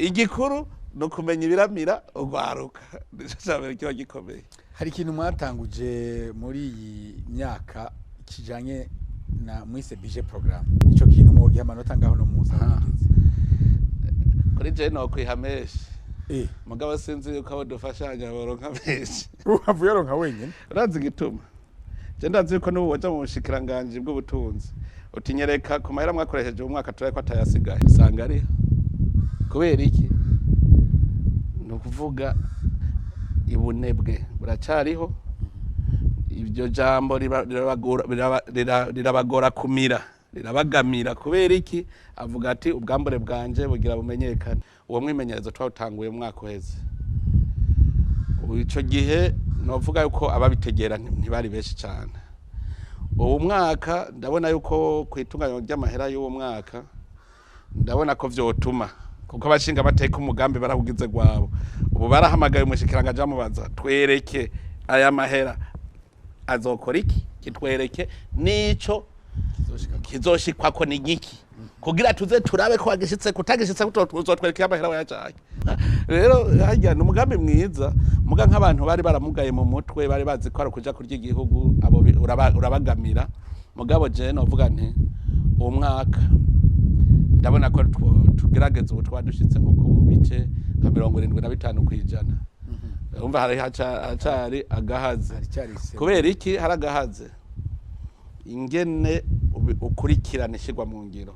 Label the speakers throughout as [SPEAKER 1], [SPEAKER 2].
[SPEAKER 1] igikuru no kumenya ibiramira ugwaruka nico cyabere kiba gikomeye.
[SPEAKER 2] Hari ikintu mwatanguje muri iyi myaka kijanye na mwise budget program, ico kintu mwogiha amanota ngaho no musa
[SPEAKER 1] kuri je no kwihamesha mugabo sinzi yuko abo dufashanya boronka menshi
[SPEAKER 2] uhavuye ronka wenyene
[SPEAKER 1] urazi igituma je ndazi yuko n'ubu waja mu bushikiranganje bw'ubutunzi utinyereka ku mahera mwakoresheje umwaka turaye ko atayasigaye usanga ari kubera iki no kuvuga ibunebwe buracariho ibyo jambo rirabagora kumira rirabagamira kubera iki avuga ati ubwambure bwanje bugira bumenyekane uwo mwimenyerezo twawutanguye mu mwaka uheze ico gihe novuga yuko ababitegera ntibari benshi cyane uwo mwaka ndabona yuko kwitunganya ry'amahera y'uwo mwaka ndabona ko vyotuma kuko abashinga bateka umugambi barahugize gwabo ubu barahamagaye umushikiranga jamubaza twereke aya mahera azokora iki kitwereke nico kizoshikwa ko nigiki kugira tuze turabe ko agishitse kutagishitse kutotwereke amahera yacaye rero hajya n'umugambi mwiza muga nk'abantu bari baramugaye mu mutwe bari bazi ko ari kuja kurya igihugu abo urabagamira mugabo je no vuga nti uwo mwaka ndabona ko tugerageza ubu twadushitse nko ku bice nka 75%. Umva hari hacari agahaze kubera iki hari agahaze ingene ukurikirana ishirwa mu ngiro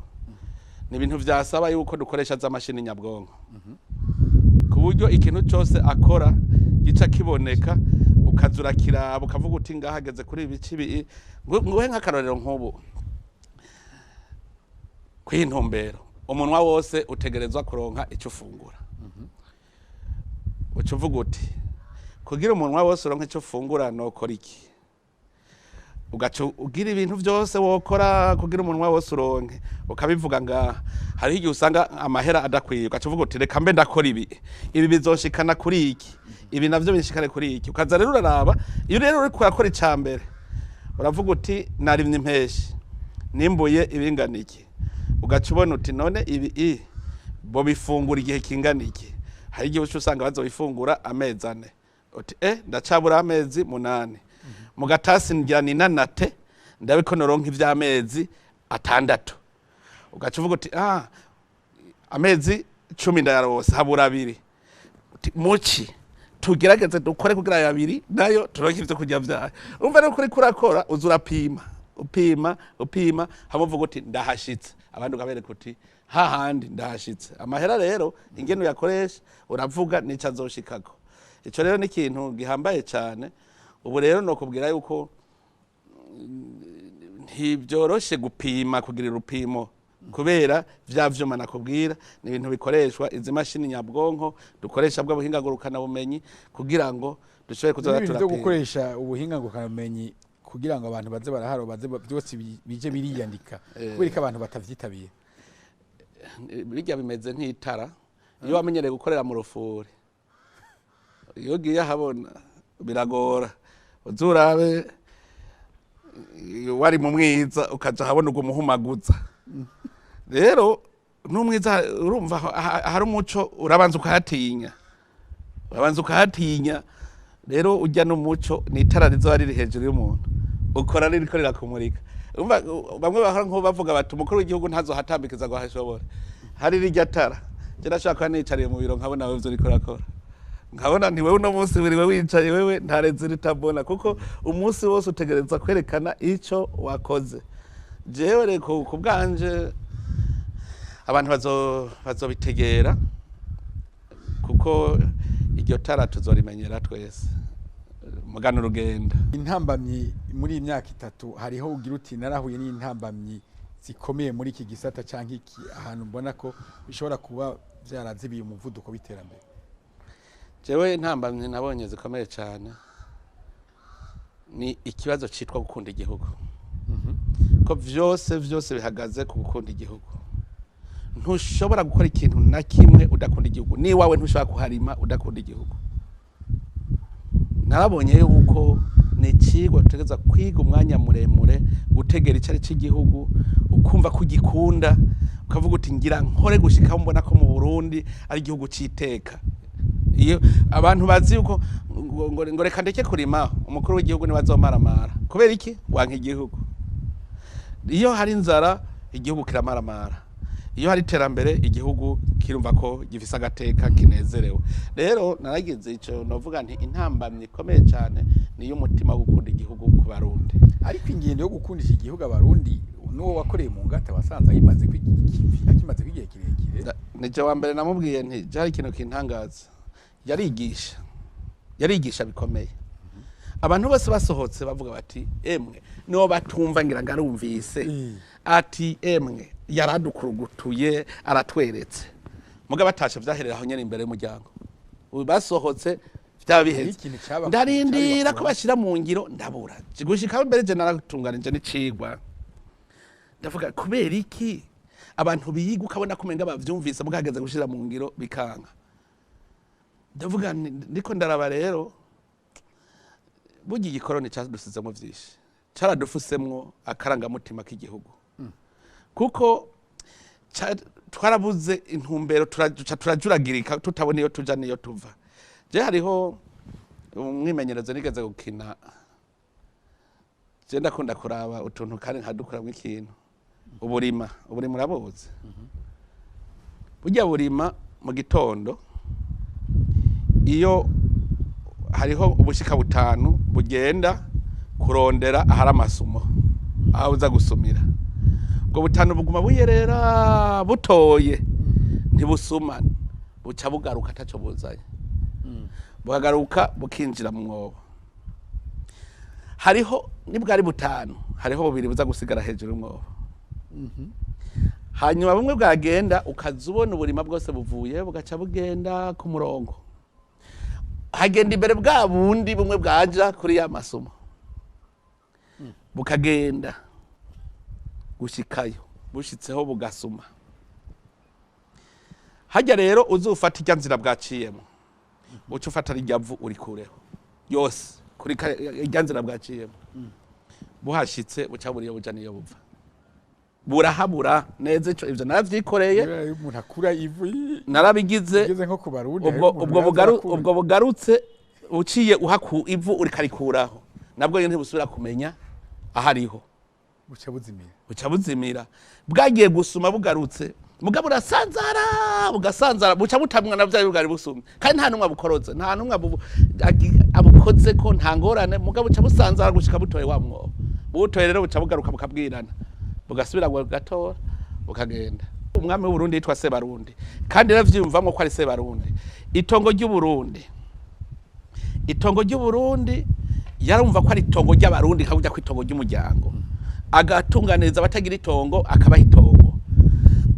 [SPEAKER 1] ni ibintu vyasaba yuko dukoresha za mashini nyabwonko ku buryo ikintu cyose akora gica kiboneka ukazura kiraba ukavuga uti ngahageze kuri ibici nguhe nk'akarorero nk'ubu kwintumbero umunwa wose utegerezwa kuronka icyo ufungura ucuvuga uti kugira umunwa wose uronka icyo ufungura nokora iki ugaca ugira ibintu byose wokora kugira umunwa wose uronke ukabivuga nga hari igihe usanga amahera adakwiye ugaca uvuga uti reka mbe ndakora ibi bizoshikana kuri iki ibi navyo bishikane kuri iki ukaza rero uraraba iyo rero uri kurakora icambere uravuga uti narimye impeshi nimbuye ibingana iki ugaca ubona uti none ibi bo bifungura igihe kingana iki hari igihe usanga bazobifungura amezi 4 uti ndacabura amezi 8 mugatasi ngira ninanate ndabiko noronka ivy'amezi 6 ugaca uvuga uti amezi 10 ndayarose habura 2 uti muci tugerageze dukore kugira ya 2 nayo turonka ivyo kujya vyayo umva rero kuri kurakora uzurapima upima hamuvuga uti ndahashitse abandi ukabereka uti hahandi ndahashitse amahera rero ingene uyakoresha uravuga nica azoshikako ico rero ni ikintu gihambaye cyane ubu rero no kubwira yuko ntibyoroshe gupima kugira urupimo kubera vya vyuma nakubwira ni ibintu bikoreshwa izi mashini nyabwonko dukoresha bwa buhinga ngurukana bumenyi kugira ngo dushobore kuzoza turapima
[SPEAKER 2] gukoresha ubuhinga ngurukana bumenyi kugira ngo abantu baze baraharo baze byose bije biriyandika kubera ko abantu batavyitabiye
[SPEAKER 1] bijya bimeze nk'itara iyo wamenyereye gukorera mu rufuri iyo giye habona biragora uzurabe wari mu mwiza ukaja habona ugo muhumaguza rero n'umwiza urumva hari umuco urabanza ukahatinya rero ujya n'umuco n'itara rizoba riri hejuru y'umuntu ukora ririko rirakumurika umva bamwe bahora nko bavuga bati umukuru w'igihugu ntazohatambikiza ngo hashobora hari rirya tara je nashaka nicariye mu biro nkabona wewe uriko urakora nkabona nti wewe no munsi biriwe wicaye wewe ntareze ritabona kuko umunsi wose utegereza kwerekana ico wakoze jewe reko kubganje abantu bazobitegera kuko iryo tara tuzorimenyera twese mugana urugenda
[SPEAKER 2] intambamyi muri imyaka 3 hariho ugira uti narahuye n'intambamyi zikomeye muri iki gisata canke iki ahantu mbona ko bishobora kuba byarazibiye umuvuduko biterambere
[SPEAKER 1] jewe intambamyi nabonye zikomeye cyane ni ikibazo citwa gukunda igihugu ko vyose bihagaze ku gukunda igihugu ntushobora gukora ikintu na kimwe udakunda igihugu ni wawe ntushobora kuharima udakunda igihugu narabonye yuko ni ikigwa tutegeza kwiga umwanya muremure gutegera icari cy'igihugu ukumva kugikunda ukavuga uti ngira nkore gushika mbona ko mu Burundi ari igihugu citeka. Iyo abantu bazi uko ngo reka ndeke kurima umukuru w'igihugu ni bazomaramara kubera iki wanka igihugu. Iyo hari inzara igihugu kiramaramara, iyo hari terambere igihugu kirumva ko gifise agateka kinezerewe. Rero naragize ico novuga nti intambamye ikomeye cyane ni y'umutima wo gukunda igihugu ku Barundi.
[SPEAKER 2] Ariko ingendo yo gukundisha igihugu abarundi nuwo wakoreye mu ngata wasanze ayimaze akimaze kwigiye kirekire.
[SPEAKER 1] Nije wa mbere namubwiye nti jari ikintu kintangaza, yarigisha bikomeye. Abantu bose basohotse bavuga bati emwe no batumva ngira ngarumvise ati emwe yaradukurugutuye aratweretse muga batasha vyaherera aho nyene imbere y'umuryango basohotse vyabiheze ndarindira ko bashira mu ngiro ndabura gushika imbere je naratunganije n'icigwa ndavuga kubera iki abantu biyiga ukabona kumenga bavyumvise mugageze gushira mu ngiro bikanga. Ndavuga ndiko ndaraba rero bugi igikoroni cyadusizemo vyinshi caradufusemwo akarangamutima k'igihugu kuko twarabuze intumbero turajuragirika tutabona iyo tuja niyo tuva. Je hariho umwimenyerezo nigeze gukina je ndakunda kuraba utuntu kandi nkadukuramwo ikintu uburima urabuze burya burima mu gitondo iyo hariho ubushika butanu bugenda kurondera ahari amasumo aho uza gusumira ubwo butanu buguma buyerera butoye ntibusuma buca bugaruka ataco buzanye bugagaruka bukinjira mu mwobo. Hariho nibwari butanu hariho bubiri buza gusigara hejuru y'umwobo hanyuma bumwe bwagenda ukazubona uburima bwose buvuye bugaca bugenda ku murongo hagenda imbere bwa bundi bumwe bwaja kuri ya masumo bukagenda gushikayo bushitseho bugasuma. Hajya rero uzufata ijya nzira bwaciyemo uca ufata rijyavu urikureho yose kuri ijya nzira bwaciyemo buhashitse buca buriyo buja niyo buva burahabura neza ico ivyo naravyikoreye
[SPEAKER 2] umuntu akura ivu
[SPEAKER 1] narabigize
[SPEAKER 2] nko ku Barundi
[SPEAKER 1] ubwo bugarutse uciye uhaku ivu urikarikuraho nabwo yene ntibusubira kumenya ahariho buca buzimira bwagiye gusuma bugarutse mugabo bugasanzara buca butamwa navyo bwari busumye kandi nta numwe abukoroze nta numwe abukoze ko nta ngorane mugabo buca busanzara gushika butoye wa mwobo butoye rero buca bugaruka bukabwirana bugasubira gatora bukagenda. Umwami w'Uburundi yitwa Sebarundi kandi ravyumvamwe ko ari Sebarundi. Itongo ry'Uburundi yarumva ko ari itongo ry'abarundi kajya ku itongo ry'umuryango agatunganiriza abatagira itongo akabaha itongo.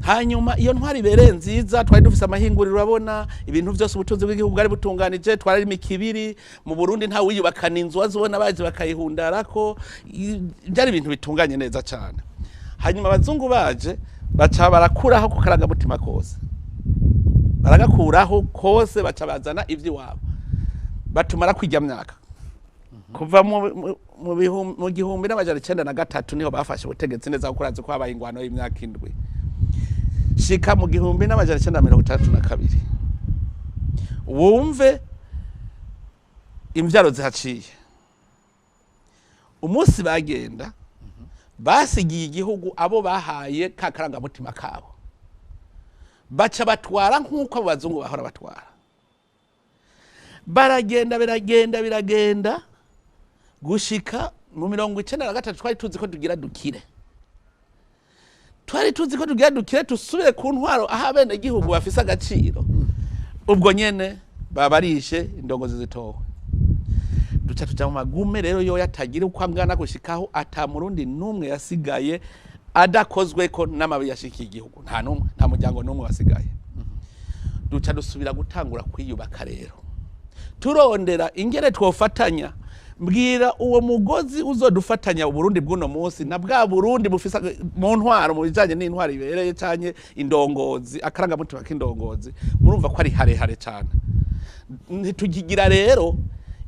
[SPEAKER 1] Hanyuma iyo ntwari bereye nziza twari dufise amahinguriro urabona ibintu byose ubutunzi bw'igihugu bwari butunganije twari imikibiri mu Burundi nta wiyubakana inzu azubona baje bakayihundarako byari ibintu bitunganye neza cyane. Hanyuma abazungu baje baca barakuraho ku karangamutima kose baragakuraho kose baca bazana ivyi wabo batumara kwijya myaka kuva mu gihumbi n'amajana 903 niho bafashe ubutegetsi neza gukuraze ko habaye ingwano y'imyaka 7 shika mu gihumbi n'amajana 932 wumve imvyaro zihaciye umunsi bagenda basigiye igihugu abo bahaye kakaranga mutima kabo baca batwara nkuko abazungu bahora batwara biragenda gushika mu 1993 twari tuzi ko tugira dukire tusubire ku ntwaro aho abene igihugu bafise agaciro ubwo nyene babarishe indongozi zitowe duca tuja mu magume rero yo yatagira uko ambwana gushikaho ata murundi numwe yasigaye adakozwe ko n'amabi yashikiye igihugu nta muryango numwe wasigaye duca dusubira gutangura kwiyubaka rero turondera ingere twofatanya mbwira uwo mugozi uzodufatanya Uburundi bw'uno munsi na bwa Burundi bufisa mu ntwaro mu bijanye n'intwaro ibereye cyane indongozi akaranga mutima k'indongozi murumva ko ari harehare cyane ntitugigira rero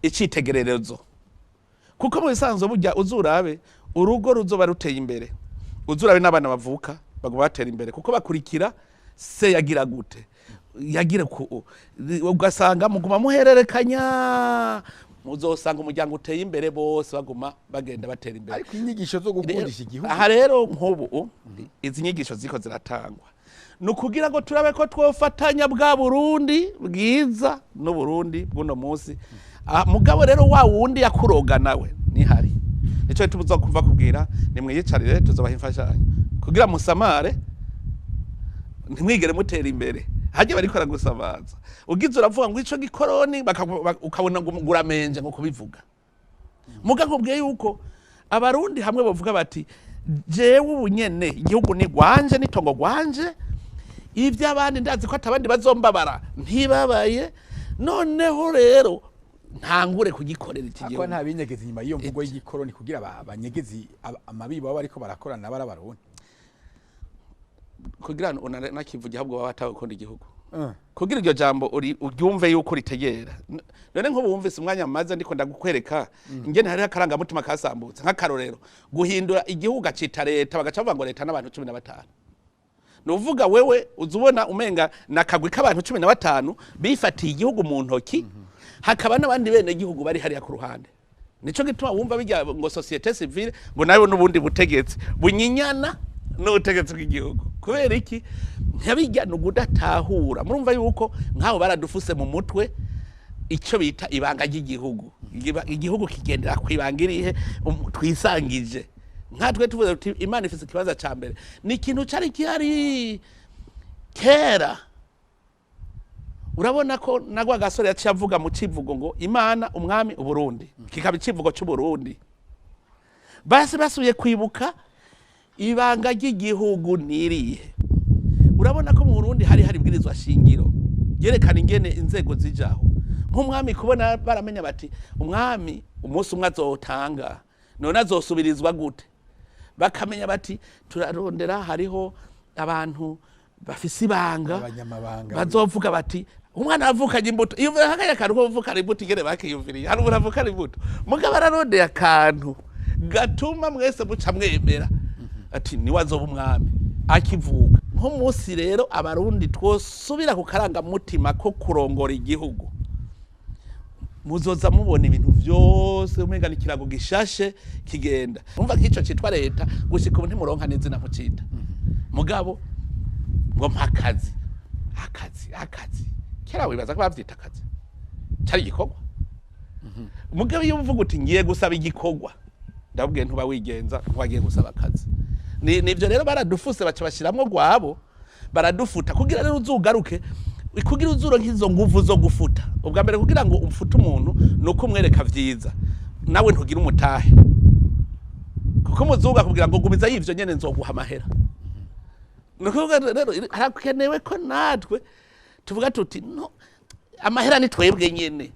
[SPEAKER 1] icitegererezo kuko mu bisanzwe burya uzurabe urugo ruzoba ruteye imbere uzurabe n'abana bavuka baguma batera imbere kuko bakurikira se yagira gute yagira ugasanga muguma muhererekanya muzosanga umuryango uteye imbere bose baguma bagenda batera imbere
[SPEAKER 2] ariko inyigisho zo gukundisha igihugu
[SPEAKER 1] aha rero nk'ubu izi nyigisho ziko ziratangwa nukugira ngo turabe ko twofatanya bwa Burundi bwiza no Burundi bw'uno munsi mugabo rero wa wundi yakuroga nawe nihari nico tubuza kuva kubwira nimwiyicarire tuzobaha imfashanyo kugira musamare ntimwigere mutera imbere haje bariko aragusamaza ugize uravuga ngo ico gikoroni ukabona ngo uramenje ngo kubivuga muga nkubwiye yuko abarundi hamwe bavuga bati jewe ubunyene igihugu ni gwanje nitongo gwanje ivy'abandi ndazi ko atabandi bazombabara ntibabaye noneho rero ntangure kugikorera iki gihugu
[SPEAKER 2] ako nta binyegezi nyuma iyo mvugo y'igikoroni kugira abanyegezi amabi baba bariko barakorana barabarundi
[SPEAKER 1] kugira nakivuga ahubwo baba batakunda igihugu kugira iryo jambo uryumve yuko ritegera none nko bumvise umwanya maze ndiko ndagukwereka ingene hari akaranga mutima kasambutse nk'akarorero guhindura igihugu acita leta bagaca bavuga ngo leta n'abantu 15 nuvuga wewe uzubona umenga nakagwi k'abantu 15 bifatiye igihugu mu ntoki hakaba n'abandi bene igihugu bari hariya ku ruhande nico gituma wumva bijya ngo societe civile ngo nayo n'ubundi butegetsi bunyinyana n'ubutegetsi bw'igihugu kubera iki ntabijya nugudatahura murumva yuko nkaho baradufuse mu mutwe icyo bita ibanga ry'igihugu igihugu kigendera kwibangirihe twisangije nkatwe tuvuze uti Imana ifise kibaza ca mbere ni ikintu cari kihari kera urabona ko nagwa gasore yaciye avuga mu civugo ngo Imana umwami Uburundi kikaba icivugo c'Uburundi basi basuye kwibuka ibanga ry'igihugu niriye urabona ko mu Burundi hari bwirizwa shingiro yerekana ingene inzego zijaho nk'umwami kubona baramenya bati umwami umunsi umwe azotanga none azosubirizwa gute bakamenya bati turarondera hariho abantu bafise ibanga bazovuga bati umwana avukanye imbuto iyo hakaya kantu uvuka imbuto igere bakiyumviriye hari uravuka imbuto mugabo ararondeye akantu gatuma mwese muca mwemera ati niwazoba umwami akivuga nko munsi rero abarundi twosubira ku karanga mutima ko kurongora igihugu muzoza mubona ibintu byose umenga nikirago gishashe kigenda umva kico citwa leta gushika ubu ntimuronka neza na mucita mugabo ngo mpakazi akazi kera wibaza ko bavyita akazi cari gikorwa mugabo iyo uvuga uti ngiye gusaba igikorwa ndabwiye ntuba wigenza ntiwagiye gusaba akazi nivyo rero baradufuse baca bashiramwo gwabo baradufuta kugira rero uzugaruke kugira uzuro nk'izo nguvu zo gufuta ubwa mbere kugira ngo umfute umuntu nuko umwereka vyiza nawe ntugira umutahe kuko muzuga kugira ngo gumiza yivyo nyene nzoguha amahera nuko rero harakenewe ko natwe tuvuga tuti no amahera ni twebwe nyene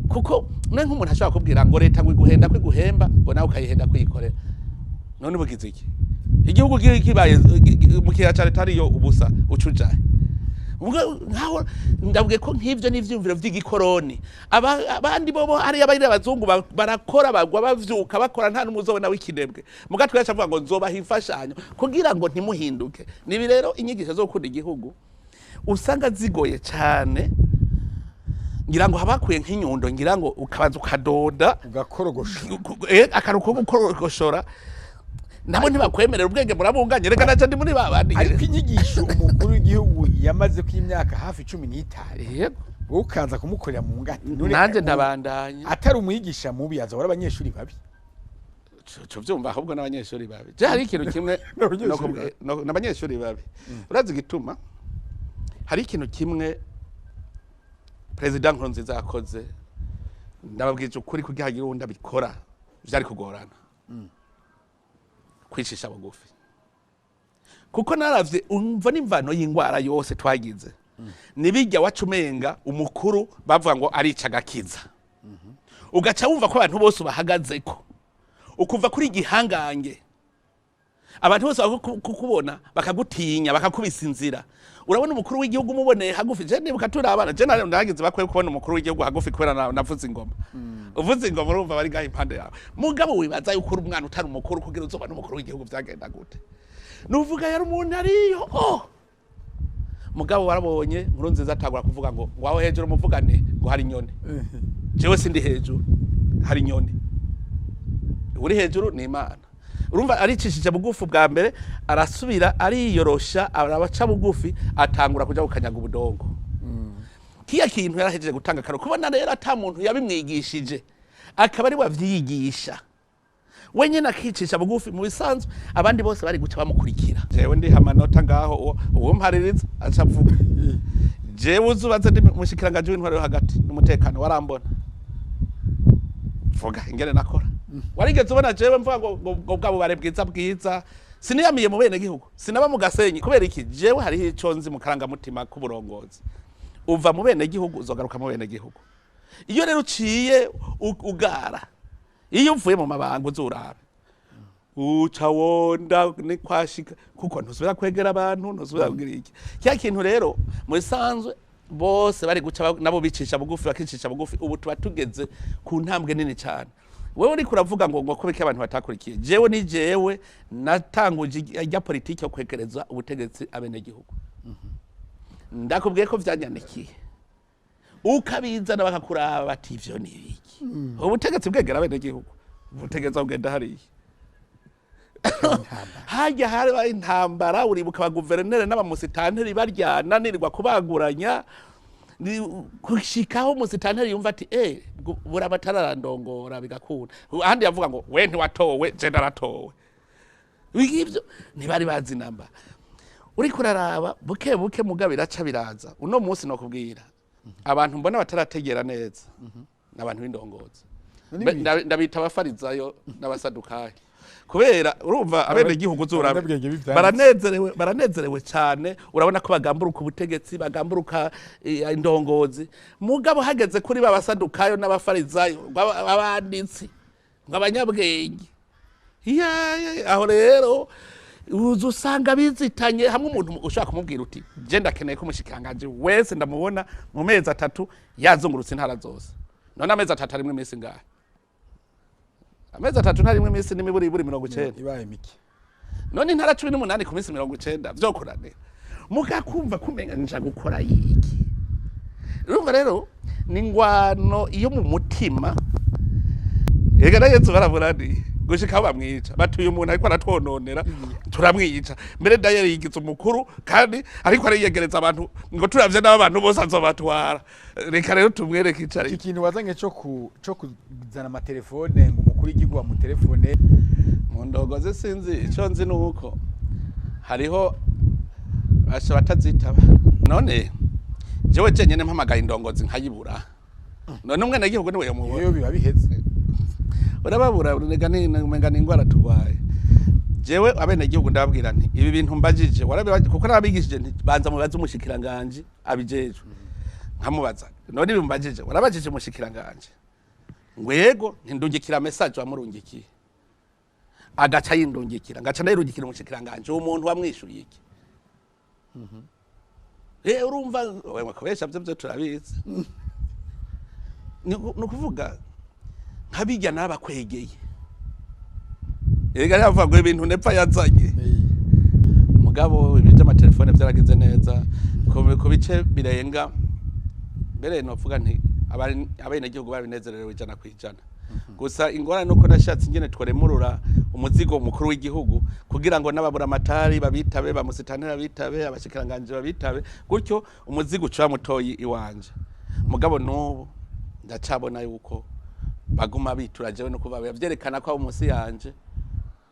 [SPEAKER 1] kuko none nk'umuntu ashobora kubwira ngo leta ngwiguhenda kwiguhemba ngo nawe ukayihenda kwikorera none bugize iki igihugu kibaye mu kiya cyane tariyo ubusa ucujaye nkaho ndabwiye ko nk'ivyo n'ivyumviro vy'igikoroni abandi bobo ari abari abazungu barakora bagwa bavyuka bakora nta numuzobona w'ikinebwe mugatwe yacavuga ngo nzobaha imfashanyo kugira ngo ntimuhinduke nibi rero inyigisho zo gukunda igihugu usanga zigoye cyane ngira ngo habakuye nk'inyundo ngira ngo ukabanza ukadoda
[SPEAKER 2] ugakorogosha
[SPEAKER 1] akaruko gukorogoshora nabo ntibakwemerera ubwenge murabunganye reka naca ndi muri babandi
[SPEAKER 2] ariko inyigisho umukuru w'igihugu yamaze ko imyaka hafi 15
[SPEAKER 1] yego
[SPEAKER 2] ukaza kumukorera mu ngati
[SPEAKER 1] nanje ndabandanya
[SPEAKER 2] atari umwigisha mubi yazahora abanyeshuri babi
[SPEAKER 1] cyo vyumva ahubwo n'abanyeshuri babi je hari ikintu kimwe n'abanyeshuri babi urazi gituma hari ikintu kimwe president Nkurunziza yakoze ndababwije ukuri kugira ngo bikora byari kugorana kwicisha bugufi kuko naravye umva n'imvano y'ingwara yose twagize nibijya wacumenga umukuru bavuga ngo arica gakiza ugaca wumva ko abantu bose bahagaze ko ukuva kuri gihangange abantu bose kukubona bakagutinya bakakubisa inzira urabona umukuru w'igihugu umuboneye hagufi je nibuka turabana je nagize bakwiye kubona umukuru w'igihugu hagufi kubera navuze ingoma uvuze ingoma urumva bari gahe impande yawe mugabo wibaza yuko uri umwana utari umukuru kugira uzoba n'umukuru w'igihugu byagenda gute nuvuga yari umuntu ariyo mugabo warabonye nkuru nziza atagura kuvuga ngo waho hejuru muvugane ngo hari inyoni jewe sindi hejuru hari inyoni uri hejuru ni Imana urumva aricishije bugufi bwa mbere arasubira ariyorosha arabaca bugufi atangura kuja gukanyaga ubudongo kiya kintu yarahejeje gutanga karo kubona rero ata muntu yabimwigishije akaba ari wavyigisha wenyene akicisha bugufi mu bisanzwe abandi bose bari guca bamukurikira jewe ndi hamanota ngaho uwo mpaririza acavuga jewe uzubaze ndi mushikiranganje w'intwaro yo hagati n'umutekano warambona vuga ingene nakora warigeze ubona jewe mvuga ngo bwabo bare bwiza siniyamiye mu bene gihugu sinaba mu gasenyi kubera iki jewe hari ico nzi mu karanga mutima k'uburongozi uva mu bene gihugu uzogaruka mu bene gihugu iyo rero uciye ugara iyo uvuye mu mabanga uzurabe uca wonda ni kwashika kuko ntuzubira kwegera abantu ntuzubira kugira iki kya kintu rero mu bisanzwe bose bari guca nabo bicisha bugufi bakicisha bugufi ubu tuba tugeze ku ntambwe nini cyane wewe uri kuravuga ngo kubike abantu batakurikiye jewe ni jewe natanguje ijya politiki yo kwegereza ubutegetsi abene gihugu ndakubwiye ko vyanyanikiye ukabizana bakakuraba bati ivyo ni ibiki ubutegetsi bwegera abene gihugu ubutegetsi bugenda hariya hajya hari intambara uribuka ba guverineri n'abamusitanteri baryana nirirwa kubaguranya kushikaho umusitanteri yumva ati burabatararandongora bigakunda ahandi yavuga ngo we ntiwatowe je naratowe bigivyo ntibari bazi namba uri kuraraba buke buke mugabe iraca biraza uno munsi no kubwira abantu mbona batarategera neza n'abantu b'indongozi ndabita abafarizayo n'abasadukayi kubera urumva abene gihugu zura baranezerewe cyane urabona ko bagamburuka ubutegetsi bagamburuka indongozi mugabo hageze kuri babasadukayo n'abafarizayo abanditsi ngabanyabwenge aho rero uzusanga bizitanye hamwe umuntu ushaka kumubwira uti je ndakeneye ko mushikanganje wese ndamubona mu mezi 3 yazungurutse intara zose none amezi 3 arimwe iminsi ngahe amezi 3 ntarimwe iminsi n'imiburi 90
[SPEAKER 2] ibaye miki
[SPEAKER 1] none intara 18 ku minsi 90 vyokorane mukakumva kumenga nja gukora yiki urumva rero ni ngwano iyo mu mutima ega nayezo baraburani gushika bamwica batuye umuntu ariko aratwononera turamwica mbere dayeri yigize umukuru kandi ariko ariyegereza abantu ngo turavye n'abantu bose azobatwara reka rero tumwereke icari
[SPEAKER 2] ikintu wazanye cyo kuzana amatelefone ngo umukuru igihugu wa mu telefone
[SPEAKER 1] mu ndogoze sinzi ico nzi nuko hariho basha batazitaba none jewe jenyene mpamagaye indongozi nkayibura none umwe nagihugu niwe yomubona
[SPEAKER 2] iyo biba biheze
[SPEAKER 1] urababura umenga ni ingwara turwaye jewe abene gihugu ndababwira nti ibi bintu mbajije kuko nabigishije nti banza mubaze umushikiranganje abijeje nkamubaza none ibi mbajije warabajije umushikiranganje ngwego ntindungikira message wamurungikiye agaca yindungikira ngaca nayirungikira umushikiranganje umuntu wamwishuye iki urumva wewe kubesha byo turabizi ni kuvuga habijya nabakwegeye ega yavuga ngo ibintu nepfa yazanye mugabo ibije amatelefone byaragize neza ku bice birenga mbere novuga nti abene gihugu babinezererewe ijana kwijana gusa ingorane nuko nashatse ingene tworemurura umuzigo mukuru w'igihugu kugira ngo n'ababura amatari babitabe bamusitanira bitabe abashikiranganje babitabe gutyo umuzigo uca mutoyi iwanje mugabo nubu ndacabona yuko baguma biturajewe no kuva bavyerekana ko umunsi yanje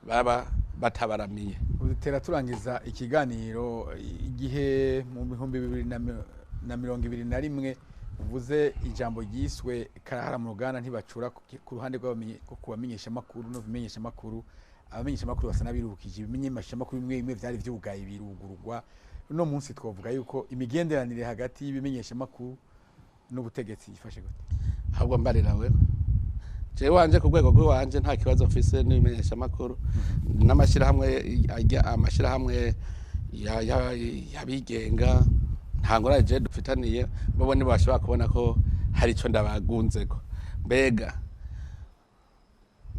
[SPEAKER 1] baba batabaramiye
[SPEAKER 2] udutera turangiza ikiganiro igihe mu 2021 uvuze ijambo ryiswe karahara mu ruganda ntibacura ku ruhande rw'abamenyesha makuru no bimenyesha makuru abamenyesha makuru basa nabirukije ibimenyesha makuru bimwe vyari vyugaye birugururwa no munsi twovuga yuko imigenderanire hagati y'ibimenyesha makuru n'ubutegetsi ifashe gute
[SPEAKER 1] ahubwo mbarira we je wanje ku rwego rw'iwanje nta kibazo mfise n'ibimenyesha makuru n'amashirahamwe amashirahamwe yabigenga nta ngorane je dufitaniye bo ni bashobora kubona ko hari ico ndabagunzeko mbega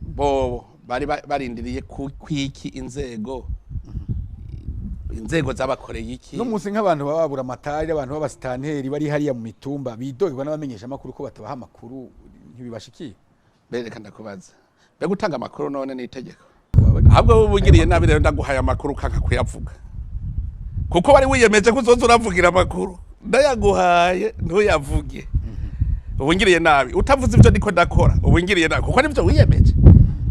[SPEAKER 1] bo bari barindiriye kwiki inzego zabakoreye iki
[SPEAKER 2] no munsi nk'abantu bababura amatari abantu b'abasitanteri bari hariya mu mitumba bidogerwa n'abamenyesha makuru ko batabaha amakuru ntibibashikiye
[SPEAKER 1] bereka ndakubaza mbega gutanga amakuru none ni itegeko ahubwo ubugiriye nabi rero ndaguhaye amakuru kanka kuyavuga kuko wari wiyemeje ko uzoza uravugira amakuru ndayaguhaye ntuyavuge ubungiriye nabi utavuze ivyo ndiko ndakora ubungiriye nabi kuko nivyo wiyemeje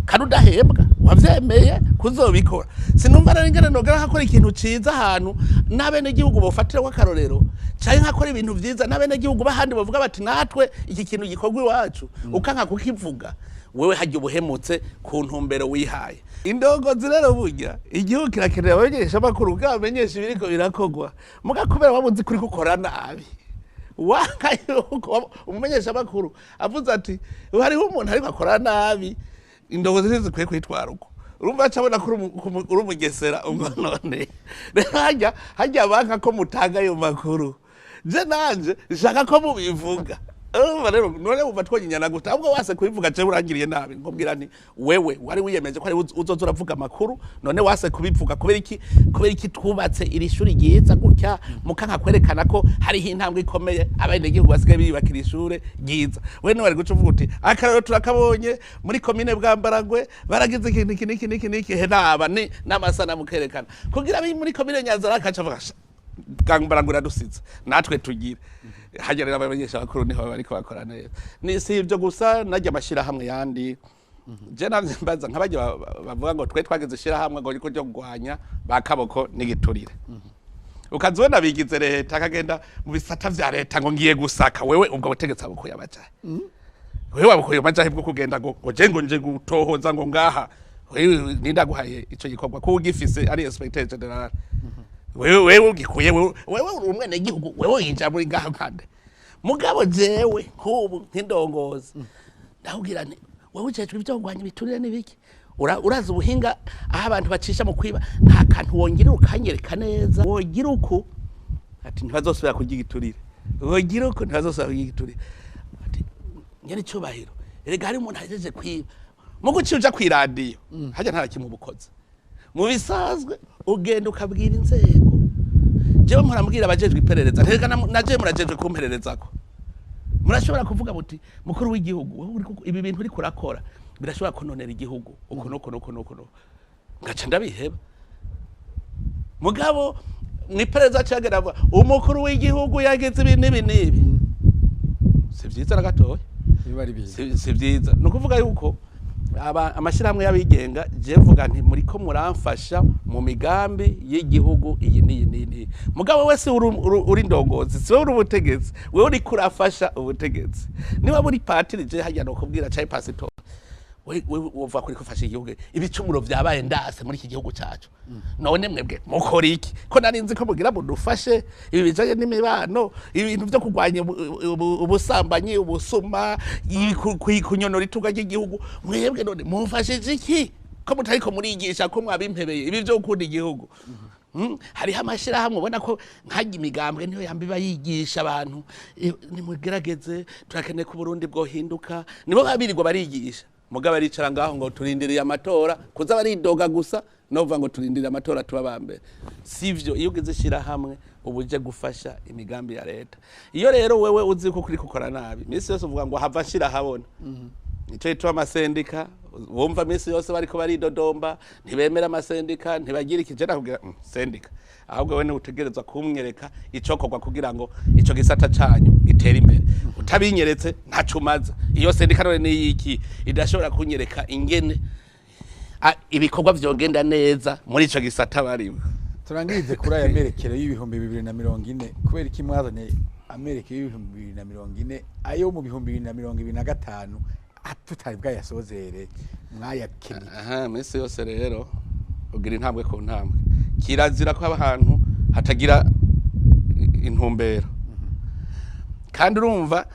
[SPEAKER 1] kandi udahembwa wavyemeye kuzobikora sinumva rero ingene nogera hakora ikintu ciza ahantu n'abene igihugu bofatira w'akarorero canke nkakora ibintu vyiza n'abene igihugu bahandi bavuga bati natwe iki kintu gikorwa iwacu ukanka kukivuga wewe hajya ubuhemutse ku ntumbero wihaye indongozi rero burya igihugu kirakenera abamenyesha amakuru bwamenyesha ibiriko birakogwa mugakubera wabuzi kuri gukora nabi umumenyesha amakuru avuze ati hariho umuntu ariko akora nabi indongozi zizikwiye kwitwara uko urumva acabona kuri umugesera ubwo none rero hajya banka ko mutanga ayo makuru je nanje nshaka ko mubivuga rero none uva twonyanya gute ahubwo wase kubivuga je urangiriye nabi ngobwira nti wewe wari wiyemeje ko ari uzoza uravuga amakuru none wase kubivuga kubera iki twubatse iri shuri ryiza gutya mukanka kwerekana ko hariho intambwe ikomeye abene gihugu basigaye biyubakira ishure ryiza we none wari guca uvuga uti akarero turakabonye muri komine Bwambarangwe baragize iki henaba ni n'amasana mukerekana kugira muri komine Nyanza akaca avuga Bwambarangwe radusize natwe tugire hagerera abamenyesha bakuru niho bariko bakora neza ni si ibyo gusa najya amashira hamwe yandi je navye mbaza nk'abajye bavuga ngo twe twageze shira hamwe ngo riko ryo kugwanya bakaboko n'igiturire ukazona bigize leta akagenda mu bisata vya leta ngo ngiye gusaka wewe ubwo butegetsi abukuye abajahe wewe wabukuye abajahe bwo kugenda ngo nje gutohoza ngo ngaha wewe nindaguhaye ico gikorwa ko ugifise ari inspector general wewe ugikuye wewe umwene gihugu wewe yinja muri ngaho kande mugabo jewe nkubu nk'indongozi ndahubwira nti wewe ujeje ibyo kugwanya ibiturire n'ibiki uraza ubuhinga aho abantu bacisha mu kwiba nta kantu wongera ukanyereka neza wogira uko ati ntibazosubira kurya igiturire wogira uko ntibazosubira kurya igiturire ati nyene cyubahiro erega hari umuntu ajeje kwiba mu guciuja kwiradiyo hajya nta kimwe ubukoze mu bisazwe ugenda ukabwira inzego jewe murambwira abajejwe iperereza reka naje murajejwe kumpererezako murashobora kuvuga muti mukuru w'igihugu ibi bintu uri kurakora birashobora kononera igihugu uko no ngaca ndabiheba mugabo mwiperereza cyagera avuga umukuru w'igihugu yageze ibi n'ibi si vyiza na gatoya si vyiza no kuvuga yuko amashirahamwe y'abigenga je mvuga nti muri ko muramfasha mu migambi y'igihugu iyi ni mugabo wese uri ndongozi siwe uri ubutegetsi wewe uri kurafasha ubutegetsi niba muri patiri je hajya no kubwira cyayi pastor wewe uva kuri kufasha igihugu ibicumuro vyabaye ndase muri iki gihugu cyacu none mwebwe mukora iki ko narinzi ko mugira budufashe ibi bijaye n'imibano ibintu byo kugwanya ubusambanyi ubusuma kunyonora ituga ry'igihugu mwebwe none mufashe iki ko mutariko murigisha ko mwabimpebeye ibi byo gukunda igihugu hariho amashirahamwe ubona ko nkajya imigambwe niyo yambiba yigisha abantu nimugerageze turakeneye ko Burundi bwohinduka nibo babirirwa barigisha mugabo aricara ngaho ngo turindiriye amatora kuza baridoga gusa novuga ngo turindiriye amatora tuba bambere sivyo iyo ugeze shira hamwe ubuje gufasha imigambi ya leta iyo rero wewe uzi ko kuri gukora nabi misi yose uvuga ngo hava shira habona nico yitwa amasendika wumva misi yose bariko baridodomba ntibemera amasendika ntibagira ikijana kugira sendika ahubwo we utegerezwa kumwereka icokorwa kugira ngo ico gisata canyu gitere imbere utabinyeretse ntacumaza iyo sendika none niyiki idashobora kunyereka ingene ibikorwa vyogenda neza muri ico gisata bariwe
[SPEAKER 2] turangirize kuri aya merekero y'ibihumbi 2040 kubera iki mwazanye amerekero y'ibihumbi 2040 ayo mu bihumbi 2025 tutari bwayasozere mwayakenye
[SPEAKER 1] misi yose rero ugira intambwe ku ntambwe kirazira ko ahantu hatagira intumbero kandi urumva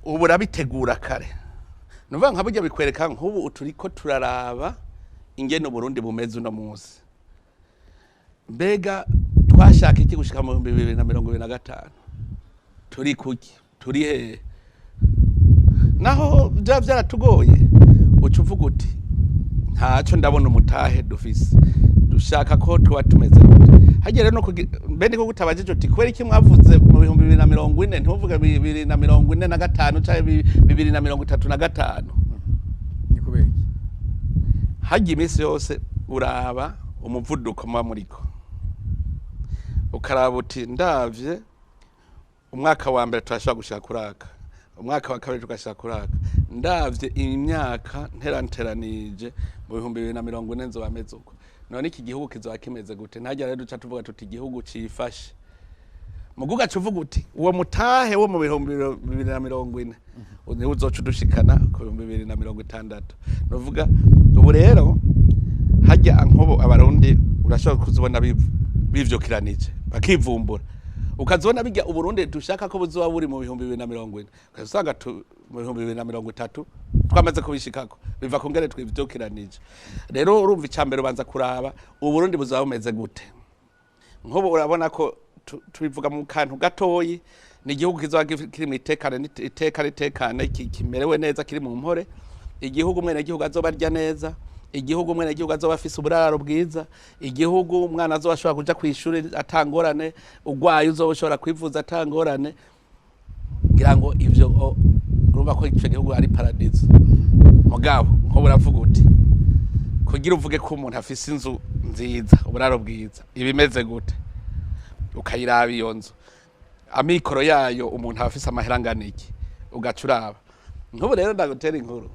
[SPEAKER 1] ubu rabitegura kare nuvuga nka burya bikwereka nk'ubu uturiko turaraba ingene Uburundi bumeze uno munsi mbega twashaka iki gushika mu 2025 turi kuki turi he naho byaratugoye uca uvuga uti ntaco ndabona umutahe dufise dushaka ko tuba tumeze gute hagiye rero no bende ko gutabajije uti kwera iki mwavuze mu 2040 ntuvuga 2045 canke 2035
[SPEAKER 2] ni kubera iki
[SPEAKER 1] hagiye imisi yose uraba umuvuduko muba muriko ukaraba uti ndavye umwaka wa mbere turashobora gushika kuraka umwaka wa kabiri tugashika kuraka ndavye imyaka nteranteranije mu 2040 nzoba meze uko none iki gihugu kizoba kimeze gute ntajya rero duca tuvuga tuti igihugu cifashe muguga cuvuga uti uwo mutahe wo mu 2040 niwe uzoca udushikana ku 2060 novuga ubu rero hajya nkobo abarundi urashobora kuzibona bivyokiranije bakivumbura ukazibona bijya Uburundi dushaka ko buzoba buri mu 2040 ukasanga mu 2030 twamaze kubishikako biva kongere twivyokiranije rero urumva icambere ubanza kuraba Uburundi buzoba bumeze gute nkobo urabona ko tubivuga mu kantu gatoyi ni igihugu kizoba kiri mu itekane kimerewe neza kiri mu mpore igihugu mwene igihugu azoba arya neza igihugu mwene igihugu azoba afise uburaro bwiza igihugu umwana azoba ashobora kuja kwishuri atangorane ugwaye uzoba ushobora kwivuza atangorane ngira ngo ivyo urumva ko ico gihugu ari paradizo mugabo nko buravuga uti kugira uvuge ko umuntu afise inzu nziza uburaro bwiza ibimeze gute ukayiraba iyo nzu amikoro yayo umuntu afise amaheranganiki ugacuraba nkubu rero ndagutera inkuru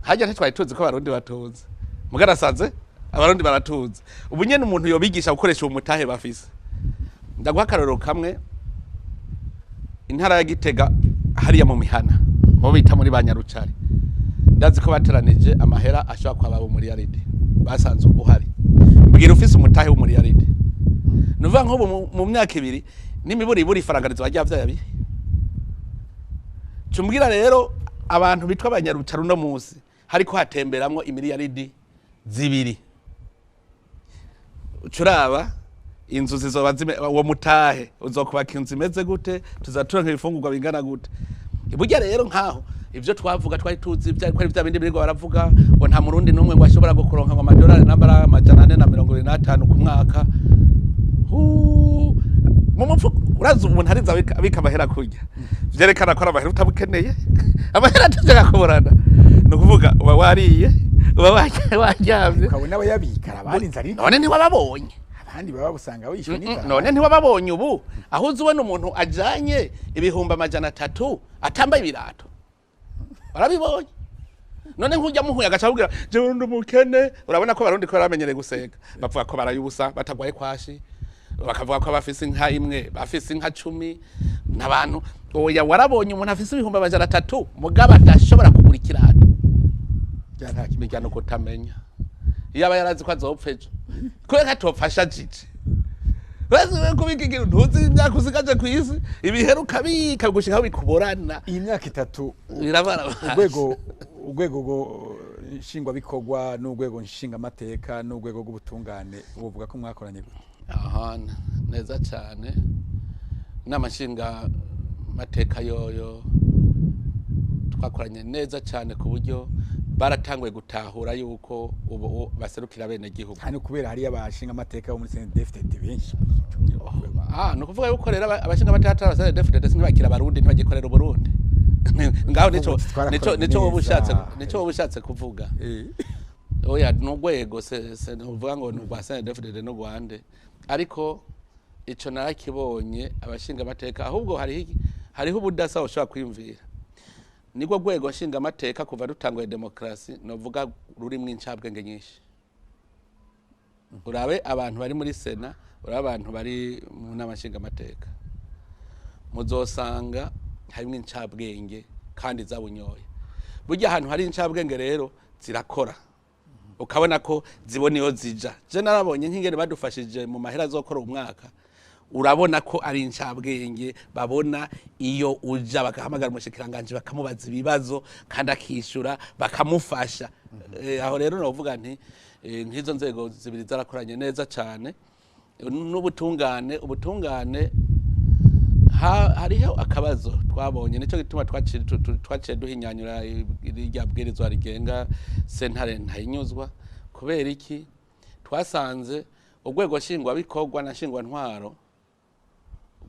[SPEAKER 1] hajya ntitwari tuzi ko abarundi batuze mugarasanze abarundi baratuze ubu nyene umuntu yobigisha gukoresha umutahe bafise ndaguha akarorero kamwe intara ya Gitega hariya mu mihana mu bita muri banyarucari ndazi ko bateranije amahera ashobora kwaba muri yaridi basanze uhari mbwira ufise umutahe wo muri yaridi nuvuga nko mu myaka ibiri n'imiburi ifarangarizo bajya vyabiri cumbwira rero abantu bitwa abanyarucari uno munsi hariko hatemberamwo imiliyaridi zibiri ucuraba inzu zizoba uwo mutahe uzokubaka inzu imeze gute tuzaturonka ibifungurwa bingana gute burya rero nkaho ivyo twavuga twari tuzi byari vya bindi biriko baravuga ngo nta murundi numwe ngo ashobora gukuronka ngo amadolari nambara 425 ku mwaka mu mupfu urazi umuntu hariza abika amahera kurya vyerekana ko ari amahera utabukeneye amahera tujya kuburana no kuvuga uba wariye uba waryamye
[SPEAKER 2] ukabona abayabika abandi nzari
[SPEAKER 1] none ntiwababonye
[SPEAKER 2] abandi baba busanga wishwe n'inzara
[SPEAKER 1] none ntiwababonye ubu aho uzi n'umuntu ajanye ibihumbi 300 atambaye ibirato barabibonye none nkujya muhuye agacabubwira je ndi mukene urabona ko barundi ko baramenyereye guseka bavuga ko barayubusa batagwaye kwashi bakavuga ko bafise inka imwe bafise inka 10 n'abantu oya warabonye umuntu afise ibihumbi 300 mugaba adashobora kugura ikirato
[SPEAKER 2] nta
[SPEAKER 1] kimijyano kutamenya yaba yarazi ko azopfeje kureka topfasha jiji bazi kubika ikintu ntuzi imyaka usigaje kwisi ibiheruka bika gushika bikuborana
[SPEAKER 2] iyi myaka 3
[SPEAKER 1] irabara
[SPEAKER 2] urwego go nshingwa bikorwa n'urwego nshinga amateka n'urwego rw'ubutungane uvuga ko mwakoranye gute
[SPEAKER 1] aha neza cyane n'amashinga mateka yoyo twakoranye neza cyane ku buryo baratangwe gutahura yuko ubu baserukira bene gihugu
[SPEAKER 2] hano kubera hari abashinga amateka bo muri CNDD-FDD benshi
[SPEAKER 1] no kuvuga yuko rero abashinga amateka ba CNDD-FDD ntibakira abarundi ntibagikorera Uburundi ngaho nico ubushatse kuvuga oya n'ugwego se nuvuga ngo n'ugwa CNDD-FDD no Rwanda ariko ico narakibonye abashinga amateka ahubwo hariho ubudasa ushobora kwimvira niko gwego nshinga amateka kuva rutangwe demokrasi novuga ruri mu incabwenge nyinshi urabe abantu bari muri sena urabe abantu bari mu namashinga amateka muzosanga harimo incabwenge kandi zabunyoye burya ahantu hari incabwenge rero zirakora ukabona ko zibona iyo zija je narabonye nk'ingene badufashije mu mahera azokora umwaka urabona ko ari incabwenge babona iyo uja bakahamagara umushikiranganje bakamubaza ibibazo kandi akishura bakamufasha. Aho rero novuga nti nk'izo nzego zibiri zarakoranye neza cyane. N'ubutungane hariho akabazo twabonye, nico gituma twaciye duhinyanyura irya bwirizwa rigenga sentare ntayinyuzwa. Kubera iki? Twasanze urwego nshingwabikorwa na nshingwantwaro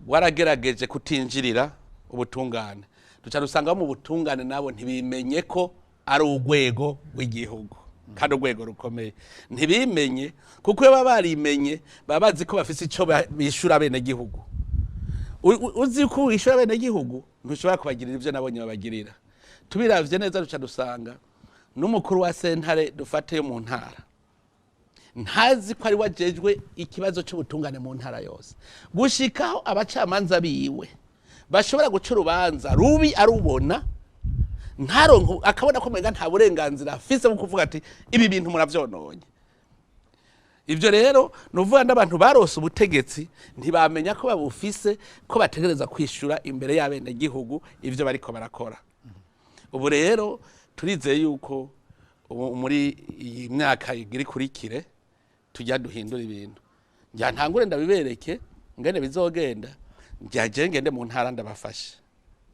[SPEAKER 1] waragerageje kutinjirira ubutungane, duca dusanga mu butungane nabo ntibimenye ko ari urwego rw'igihugu kandi urwego rukomeye, ntibimenye kuko iyo baba barimenye baba bazi ko bafise ico bishura bene gihugu. Uzi ko wishura bene gihugu ntushobora kubagirira ivyo nabonye babagirira. Tubiravye neza duca dusanga n'umukuru wa sentare dufate yo mu ntara ntazi ko ari wajejwe ikibazo cy'ubutungane mu ntara yose, gushikaho abacamanza biwe bashobora guca urubanza rubi arubona ntaronko, akabona ko mega nta burenganzira afise bwo kuvuga ati ibi bintu muravyononye. Ivyo rero nuvuga n'abantu barose ubutegetsi ntibamenya ko babufise, ko bategereza kwishura imbere y'abene gihugu ivyo bariko barakora. Ubu rero turizeye yuko muri iyi myaka iri kurikire tujya duhindura ibintu. Njya ntangure ndabibereke ngene bizogenda, njya ngende mu ntara ndabafashe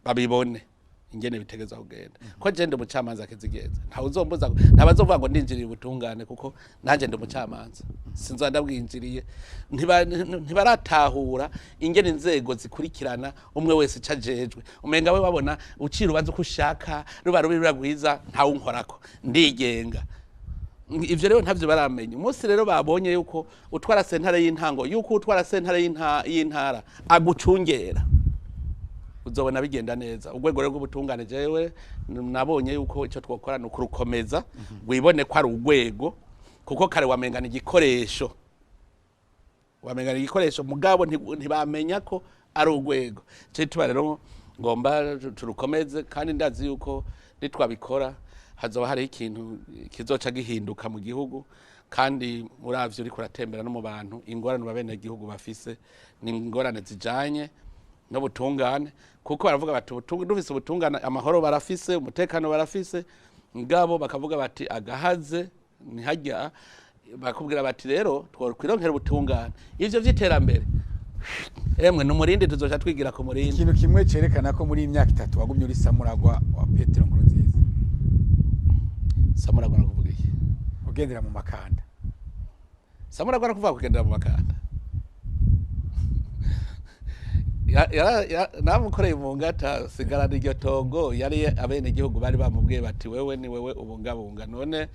[SPEAKER 1] babibone ingene bitegeza kugenda, ko je ndi umucamanza akizigenza. Ntawe uzombuza, ntabazovuga ngo ndinjiriye ubutungane kuko nanje ndi umucamanza sinzo ndabwinjiriye. Ntibaratahura ingene inzego zikurikirana umwe wese cajejwe. Umenga we wabona ucira ubanza uko ushaka ruba rubira gwiza ntawe unkorako ndigenga. Ivyo rero ntavyo baramenye. Umunsi rero babonye yuko utwara sentare y'intango, yuko utwara sentare y'intara agucungera, uzobona bigenda neza. Urwego rw'ubutungane jewe nabonye yuko icyo twokora no kurukomeza gwibone ko ari urwego, kuko kare wamengana igikoresho, mugabo ntibamenya ko ari urwego. Cyo tuba rero ngomba turukomeze, kandi ndazi yuko nitwabikora hazoba hari ikintu kizoca gihinduka mu gihugu. Kandi muravyo uri kuratembera no mu bantu, ingorane babene gihugu bafise ni ingorane zijanye no butungane, kuko baravuga bati dufise ubutungane amahoro barafise, umutekano barafise, ngabo bakavuga bati agahaze ni hajya, bakubwira bati rero twokwironkera ubutungane. Ivyo vy'iterambere emwe n'umurindi tuzoca twigira ku murindi.
[SPEAKER 2] Ikintu kimwe cerekana ko muri imyaka 3 wagumye uri samuragwa wa Petero Nkurunziza.
[SPEAKER 1] Samuragwa nakuvuga iki?
[SPEAKER 2] Ugendera mu makanda.
[SPEAKER 1] Samuragwa nakuvuga kugendera mu makanda. Namukoreye mu ngata sigarana iryo tongo, yari abene igihugu bari bamubwiye bati wewe ni wewe ubungabunga, none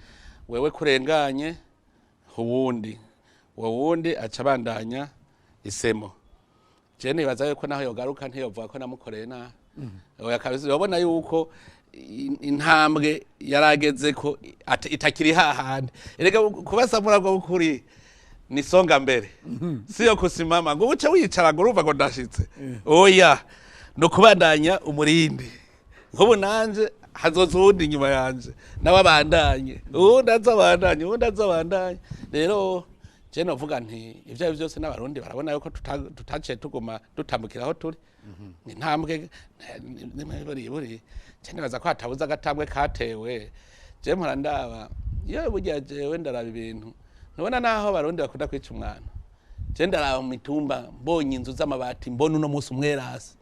[SPEAKER 1] wewe kurenganye uwundi aca bandanya isemo. Je nibaza yuko naho yogaruka ntiyovuga ko namukoreye na oya kabisa. Yobona yuko intambwe yarageze ko itakiri hahandi. Erega kuba Samuragwa ukuri ni songa mbere, siyo kusimama ngo uce wicara ngo urumva ngo ndashitse. Oya no kubandanya umurindi. Nkubu nanje hazoza uwundi nyuma yanje nawe abandanye, uwundi azabandanye. Rero je novuga nti ivyo byose n'abarundi barabona yuko tutaciye tuguma dutambukira aho turi. Ni ntambwe buri cyane baza ko hatabuza agatambwe katewe. Je mpora ndaba iyo burya jewe ndaraba ibintu nubona naho abarundi bakunda kwica umwana. Je ndaraba mu mitumba mbonye inzu z'amabati, mbona uno munsi umwerasi.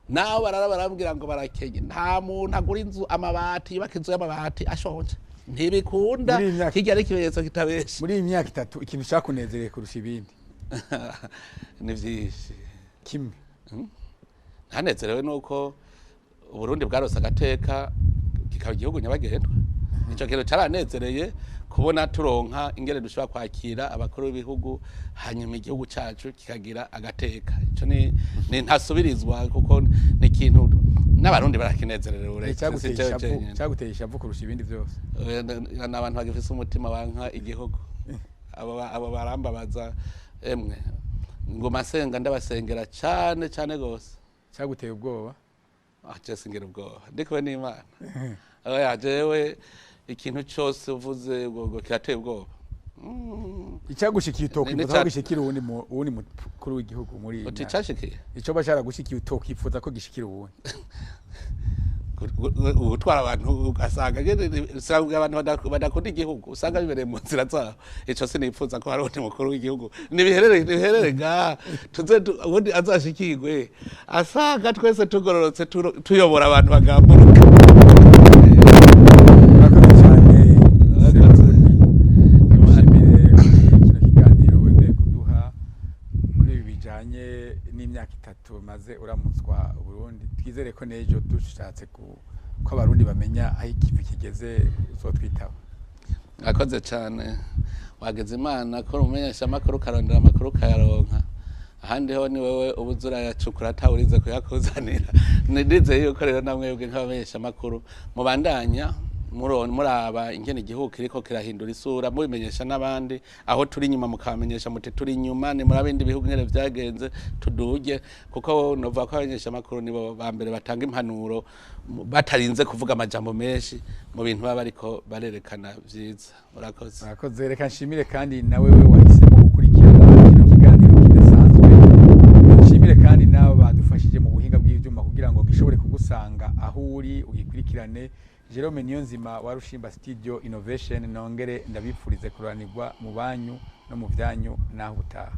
[SPEAKER 1] Naho barababwira ngo barakenye, nta muntu agura inzu amabati, yubaka inzu y'amabati ashonje ntibikunda. Kijya ari ikimenyetso kitabesha.
[SPEAKER 2] Muri imyaka 3 ikintu cyakunezereye kurusha ibindi
[SPEAKER 1] ni vyinshi.
[SPEAKER 2] Kimwe
[SPEAKER 1] ntanezerewe nuko Uburundi bwarose agateka kikaba igihugu nyabagendwa. Ico kintu cyaranezereye kubona turonka ingene dushobora kwakira abakuru b'ibihugu, hanyuma igihugu cyacu kikagira agateka. Ico ni ntasubirizwa, kuko ni kintu n'abarundi barakinezererewe.
[SPEAKER 2] Cyaguteye ishavu kurusha ibindi byose.
[SPEAKER 1] N'abantu bagifise umutima banka igihugu, abo barambabaza emwe ngo masenga ndabasengera cyane gose.
[SPEAKER 2] Cyaguteye ubwoba?
[SPEAKER 1] Aje singera ubwoba ndiko n'Imana. Oya jewe ikintu cyose uvuze ngo kirateye ubwoba.
[SPEAKER 2] icagushikiye utokwifuza ko gishikira uwundi mukuru w'igihugu muri
[SPEAKER 1] uticashikiye
[SPEAKER 2] ico bashara-gushikiye utokwifuza ko gishikira uwundi
[SPEAKER 1] gutwara abantu ugasanga usanga abantu badakunda igihugu usanga bibereye mu nzira zabo ico sinipfuza ko hari undi mukuru w'igihugu nibiherere ga tuze ubundi azashikirwe asanga twese tugororotse tuyobora abantu bagamburuka.
[SPEAKER 2] Murakoze cyane Sebarundi, nshimire kino kiganiro wemeye kuduha kuri ibi bijanye n'imyaka 3 maze uramutswa Uburundi. Twizere ko nejo dushatse ko abarundi bamenya aho ikivi kigeze uzotwitaba.
[SPEAKER 1] Akoze cyane wageze Imana ko umenyesha amakuru karondera amakuru kayaronka ahandi ho ni wewe ubuzura yacukura atawurize kuyakuzanira. Nidize yuko rero namwebwe nk'abamenyesha amakuru mubandanya muraba ingene igihugu kiriko kirahindura isura mubimenyesha n'abandi aho turi inyuma mukamenyesha muti turi inyuma ni murabindi bihugu ngene vyagenze tuduje kuko nova ko abamenyesha amakuru nibo bambere batanga impanuro batarinze kuvuga amajambo menshi mu bintu baba bariko barerekana vyiza.
[SPEAKER 2] Urakoze reka nshimire kandi nawe wahisemo gukurikirana kino kiganiro kidasanzwe. Nshimire kandi nabo badufashije mu buhinga bw'ivyuma kugira ngo gishobore kugusanga aho uri ugikurikirane. Jerome Niyonzima wa Rushimba Studio Innovation nongere ndabipfurize kuranirwa mu banyu no mu vyanyu naho utaha.